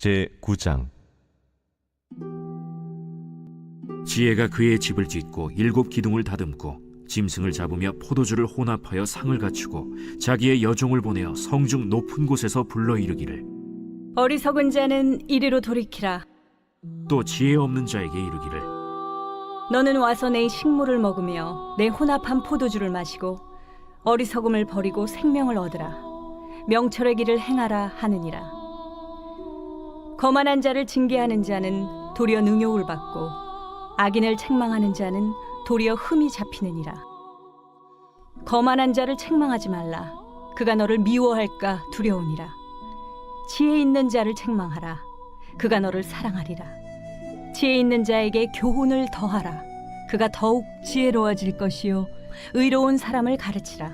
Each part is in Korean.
제9장. 지혜가 그의 집을 짓고 7 기둥을 다듬고 짐승을 잡으며 포도주를 혼합하여 상을 갖추고 자기의 여종을 보내어 성중 높은 곳에서 불러 이르기를, 어리석은 자는 이리로 돌이키라. 또 지혜 없는 자에게 이르기를, 너는 와서 내 식물을 먹으며 내 혼합한 포도주를 마시고 어리석음을 버리고 생명을 얻으라. 명철의 길을 행하라 하느니라. 거만한 자를 징계하는 자는 도리어 능욕을 받고 악인을 책망하는 자는 도리어 흠이 잡히느니라. 거만한 자를 책망하지 말라. 그가 너를 미워할까 두려우니라. 지혜 있는 자를 책망하라. 그가 너를 사랑하리라. 지혜 있는 자에게 교훈을 더하라. 그가 더욱 지혜로워질 것이요 의로운 사람을 가르치라.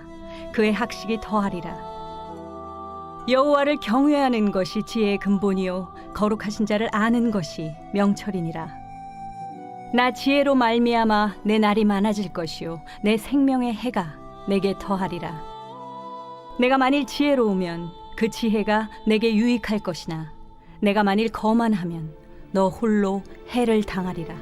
그의 학식이 더하리라. 여호와를 경외하는 것이 지혜의 근본이요 거룩하신 자를 아는 것이 명철이니라. 나 지혜로 말미암아 내 날이 많아질 것이요 내 생명의 해가 내게 더하리라. 내가 만일 지혜로우면 그 지혜가 내게 유익할 것이나 내가 만일 거만하면 너 홀로 해를 당하리라.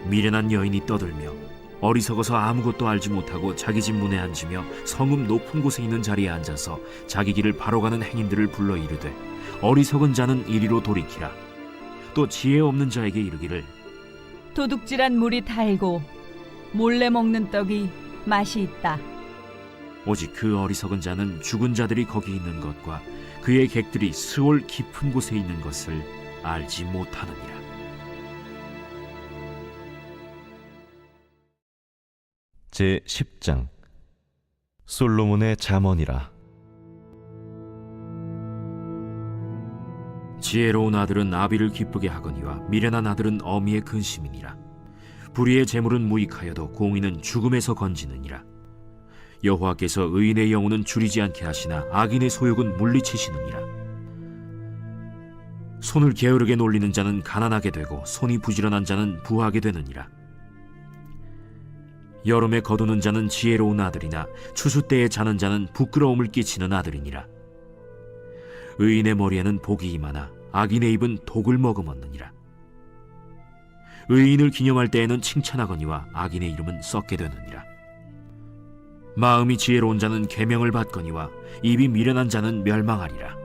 미련한 여인이 떠들며 어리석어서 아무것도 알지 못하고 자기 집 문에 앉으며 성읍 높은 곳에 있는 자리에 앉아서 자기 길을 바로 가는 행인들을 불러 이르되, 어리석은 자는 이리로 돌이키라. 또 지혜 없는 자에게 이르기를, 도둑질한 물이 달고 몰래 먹는 떡이 맛이 있다. 오직 그 어리석은 자는 죽은 자들이 거기 있는 것과 그의 객들이 스올 깊은 곳에 있는 것을 알지 못하느니라. 제10장. 솔로몬의 잠언이라. 지혜로운 아들은 아비를 기쁘게 하거니와 미련한 아들은 어미의 근심이니라. 불의의 재물은 무익하여도 공의는 죽음에서 건지느니라. 여호와께서 의인의 영혼은 줄이지 않게 하시나 악인의 소욕은 물리치시느니라. 손을 게으르게 놀리는 자는 가난하게 되고 손이 부지런한 자는 부하게 되느니라. 여름에 거두는 자는 지혜로운 아들이나 추수 때에 자는 자는 부끄러움을 끼치는 아들이니라. 의인의 머리에는 복이 임하나 악인의 입은 독을 머금었느니라. 의인을 기념할 때에는 칭찬하거니와 악인의 이름은 썩게 되느니라. 마음이 지혜로운 자는 계명을 받거니와 입이 미련한 자는 멸망하리라.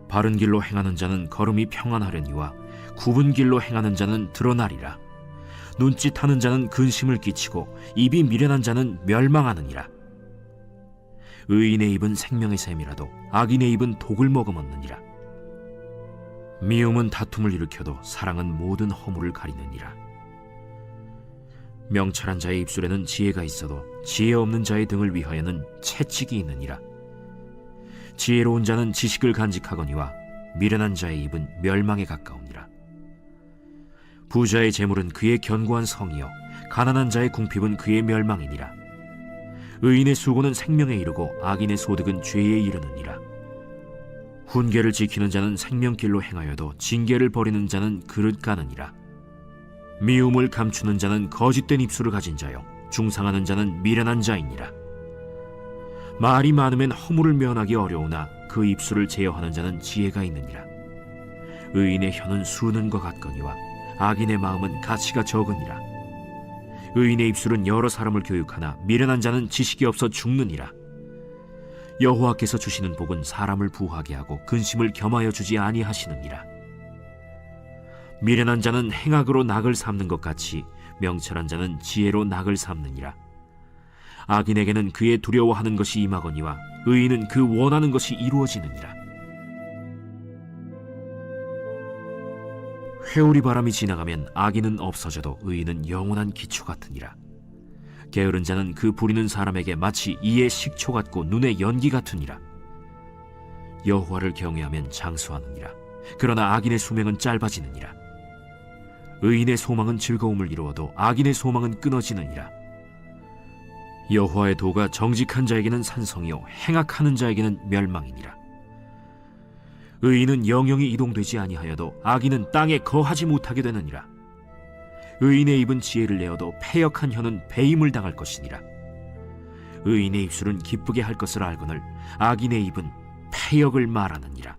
바른 길로 행하는 자는 걸음이 평안하려니와 굽은 길로 행하는 자는 드러나리라. 눈짓하는 자는 근심을 끼치고 입이 미련한 자는 멸망하느니라. 의인의 입은 생명의 샘이라도 악인의 입은 독을 머금었느니라. 미움은 다툼을 일으켜도 사랑은 모든 허물을 가리느니라. 명철한 자의 입술에는 지혜가 있어도 지혜 없는 자의 등을 위하여는 채찍이 있느니라. 지혜로운 자는 지식을 간직하거니와 미련한 자의 입은 멸망에 가까우니라. 부자의 재물은 그의 견고한 성이요 가난한 자의 궁핍은 그의 멸망이니라. 의인의 수고는 생명에 이르고 악인의 소득은 죄에 이르느니라. 훈계를 지키는 자는 생명길로 행하여도 징계를 버리는 자는 그릇 가느니라. 미움을 감추는 자는 거짓된 입술을 가진 자요 중상하는 자는 미련한 자이니라. 말이 많으면 허물을 면하기 어려우나 그 입술을 제어하는 자는 지혜가 있느니라. 의인의 혀는 수는 것 같거니와 악인의 마음은 가치가 적으니라. 의인의 입술은 여러 사람을 교육하나 미련한 자는 지식이 없어 죽느니라. 여호와께서 주시는 복은 사람을 부하게 하고 근심을 겸하여 주지 아니하시느니라. 미련한 자는 행악으로 낙을 삼는 것 같이 명철한 자는 지혜로 낙을 삼느니라. 악인에게는 그의 두려워하는 것이 임하거니와 의인은 그 원하는 것이 이루어지느니라. 회오리 바람이 지나가면 악인은 없어져도 의인은 영원한 기초 같으니라. 게으른 자는 그 부리는 사람에게 마치 이의 식초 같고 눈의 연기 같으니라. 여호와를 경외하면 장수하느니라. 그러나 악인의 수명은 짧아지느니라. 의인의 소망은 즐거움을 이루어도 악인의 소망은 끊어지느니라. 여호와의 도가 정직한 자에게는 산성이요 행악하는 자에게는 멸망이니라. 의인은 영영이 이동되지 아니하여도 악인은 땅에 거하지 못하게 되느니라. 의인의 입은 지혜를 내어도 패역한 혀는 배임을 당할 것이니라. 의인의 입술은 기쁘게 할 것을 알거늘 악인의 입은 패역을 말하느니라.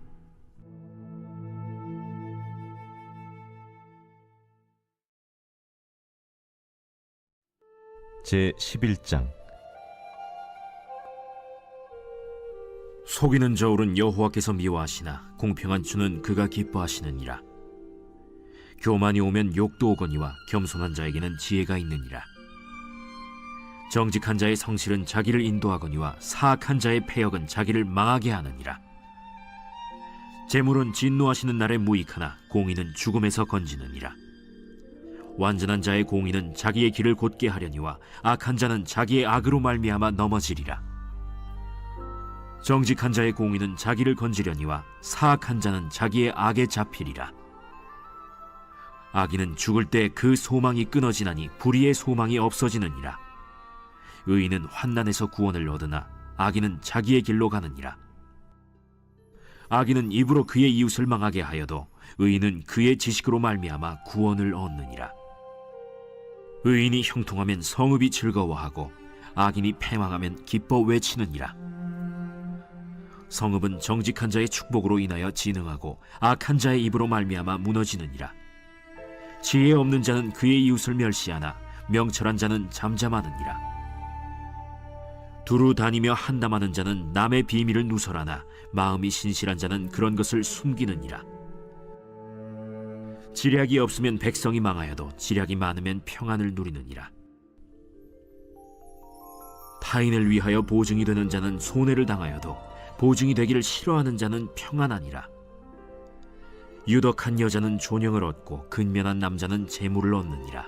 제 11장. 속이는 저울은 여호와께서 미워하시나 공평한 주는 그가 기뻐하시느니라. 교만이 오면 욕도 오거니와 겸손한 자에게는 지혜가 있느니라. 정직한 자의 성실은 자기를 인도하거니와 사악한 자의 패역은 자기를 망하게 하느니라. 재물은 진노하시는 날에 무익하나 공의는 죽음에서 건지느니라. 완전한 자의 공의는 자기의 길을 곧게 하려니와 악한 자는 자기의 악으로 말미암아 넘어지리라. 정직한 자의 공의는 자기를 건지려니와 사악한 자는 자기의 악에 잡히리라. 악인은 죽을 때 그 소망이 끊어지나니 불의의 소망이 없어지느니라. 의인은 환난에서 구원을 얻으나 악인은 자기의 길로 가느니라. 악인은 입으로 그의 이웃을 망하게 하여도 의인은 그의 지식으로 말미암아 구원을 얻느니라. 의인이 형통하면 성읍이 즐거워하고 악인이 패망하면 기뻐 외치느니라. 성읍은 정직한 자의 축복으로 인하여 진흥하고 악한 자의 입으로 말미암아 무너지느니라. 지혜 없는 자는 그의 이웃을 멸시하나 명철한 자는 잠잠하느니라. 두루 다니며 한담하는 자는 남의 비밀을 누설하나 마음이 신실한 자는 그런 것을 숨기느니라. 지략이 없으면 백성이 망하여도 지략이 많으면 평안을 누리느니라. 타인을 위하여 보증이 되는 자는 손해를 당하여도 보증이 되기를 싫어하는 자는 평안하니라. 유덕한 여자는 존영을 얻고 근면한 남자는 재물을 얻느니라.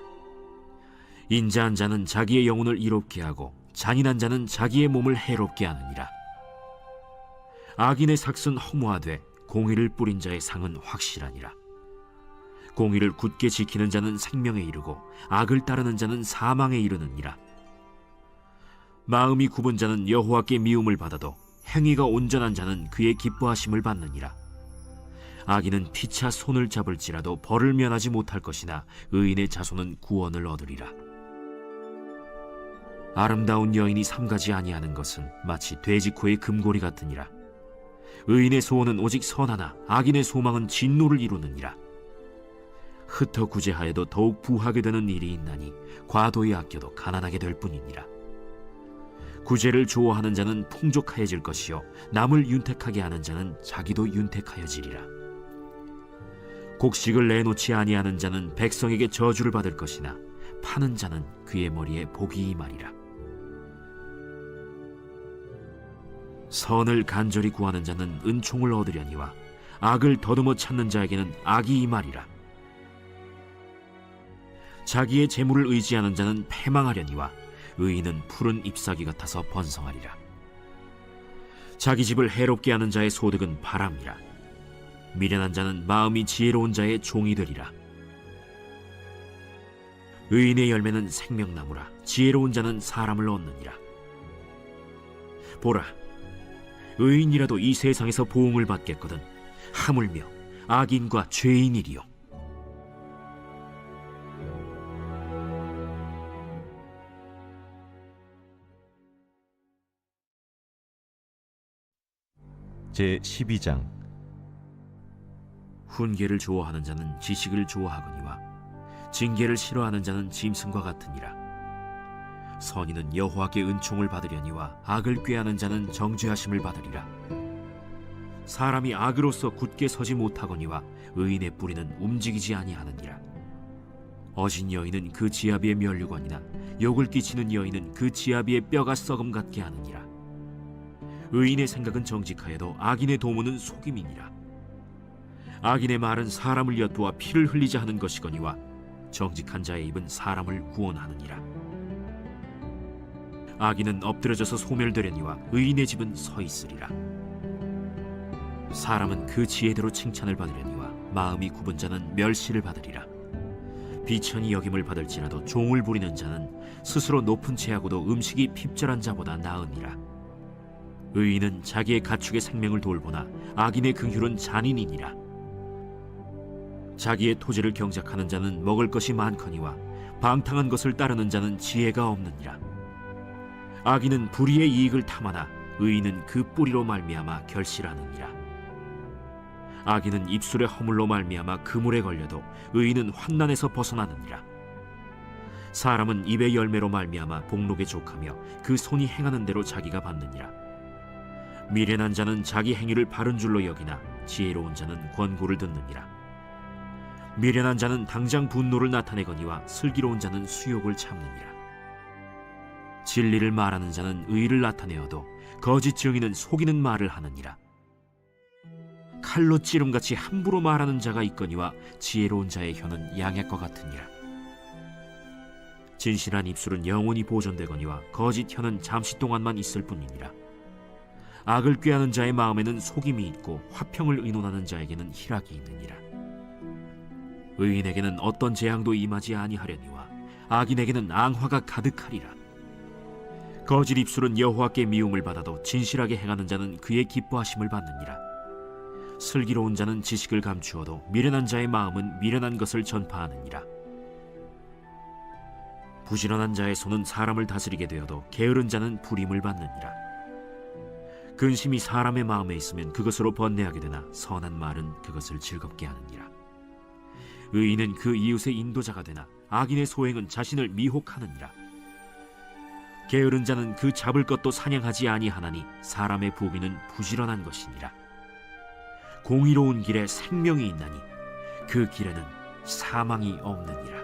인자한 자는 자기의 영혼을 이롭게 하고 잔인한 자는 자기의 몸을 해롭게 하느니라. 악인의 삭은 허무하되 공의를 뿌린 자의 상은 확실하니라. 공의를 굳게 지키는 자는 생명에 이르고 악을 따르는 자는 사망에 이르느니라. 마음이 굽은 자는 여호와께 미움을 받아도 행위가 온전한 자는 그의 기뻐하심을 받느니라. 악인은 피차 손을 잡을지라도 벌을 면하지 못할 것이나 의인의 자손은 구원을 얻으리라. 아름다운 여인이 삼가지 아니하는 것은 마치 돼지코의 금고리 같으니라. 의인의 소원은 오직 선하나 악인의 소망은 진노를 이루느니라. 흩어 구제하여도 더욱 부하게 되는 일이 있나니 과도히 아껴도 가난하게 될 뿐이니라. 구제를 좋아하는 자는 풍족하여질 것이요 남을 윤택하게 하는 자는 자기도 윤택하여지리라. 곡식을 내놓지 아니하는 자는 백성에게 저주를 받을 것이나 파는 자는 그의 머리에 복이 임하리라. 선을 간절히 구하는 자는 은총을 얻으려니와 악을 더듬어 찾는 자에게는 악이 임하리라. 자기의 재물을 의지하는 자는 패망하려니와 의인은 푸른 잎사귀 같아서 번성하리라. 자기 집을 해롭게 하는 자의 소득은 바람이라. 미련한 자는 마음이 지혜로운 자의 종이 되리라. 의인의 열매는 생명나무라. 지혜로운 자는 사람을 얻느니라. 보라, 의인이라도 이 세상에서 보응을 받겠거든 하물며 악인과 죄인이리요. 제 12장. 훈계를 좋아하는 자는 지식을 좋아하거니와 징계를 싫어하는 자는 짐승과 같으니라. 선인은 여호와께 은총을 받으려니와 악을 꾀하는 자는 정죄하심을 받으리라. 사람이 악으로서 굳게 서지 못하거니와 의인의 뿌리는 움직이지 아니하느니라. 어진 여인은 그 지아비의 면류관이나 욕을 끼치는 여인은 그 지아비의 뼈가 썩음 같게 하느니라. 의인의 생각은 정직하여도 악인의 도모는 속임이니라. 악인의 말은 사람을 엿보아 피를 흘리자 하는 것이거니와 정직한 자의 입은 사람을 구원하느니라. 악인은 엎드려져서 소멸되려니와 의인의 집은 서 있으리라. 사람은 그 지혜대로 칭찬을 받으려니와 마음이 굽은 자는 멸시를 받으리라. 비천히 여김을 받을지라도 종을 부리는 자는 스스로 높은 채하고도 음식이 핍절한 자보다 나으니라. 의인은 자기의 가축의 생명을 돌보나 악인의 긍휼은 잔인이니라. 자기의 토지를 경작하는 자는 먹을 것이 많거니와 방탕한 것을 따르는 자는 지혜가 없느니라. 악인은 불의의 이익을 탐하나 의인은 그 뿌리로 말미암아 결실하느니라. 악인은 입술의 허물로 말미암아 그물에 걸려도 의인은 환난에서 벗어나느니라. 사람은 입의 열매로 말미암아 복록에 족하며 그 손이 행하는 대로 자기가 받느니라. 미련한 자는 자기 행위를 바른 줄로 여기나 지혜로운 자는 권고를 듣느니라. 미련한 자는 당장 분노를 나타내거니와 슬기로운 자는 수욕을 참느니라. 진리를 말하는 자는 의를 나타내어도 거짓 증인은 속이는 말을 하느니라. 칼로 찌름같이 함부로 말하는 자가 있거니와 지혜로운 자의 혀는 양약과 같으니라. 진실한 입술은 영원히 보존되거니와 거짓 혀는 잠시 동안만 있을 뿐이니라. 악을 꾀하는 자의 마음에는 속임이 있고 화평을 의논하는 자에게는 희락이 있느니라. 의인에게는 어떤 재앙도 임하지 아니하려니와 악인에게는 앙화가 가득하리라. 거짓 입술은 여호와께 미움을 받아도 진실하게 행하는 자는 그의 기뻐하심을 받느니라. 슬기로운 자는 지식을 감추어도 미련한 자의 마음은 미련한 것을 전파하느니라. 부지런한 자의 손은 사람을 다스리게 되어도 게으른 자는 불임을 받느니라. 근심이 사람의 마음에 있으면 그것으로 번뇌하게 되나 선한 말은 그것을 즐겁게 하느니라. 의인은 그 이웃의 인도자가 되나 악인의 소행은 자신을 미혹하느니라. 게으른 자는 그 잡을 것도 사냥하지 아니하나니 사람의 부귀는 부지런한 것이니라. 공의로운 길에 생명이 있나니 그 길에는 사망이 없느니라.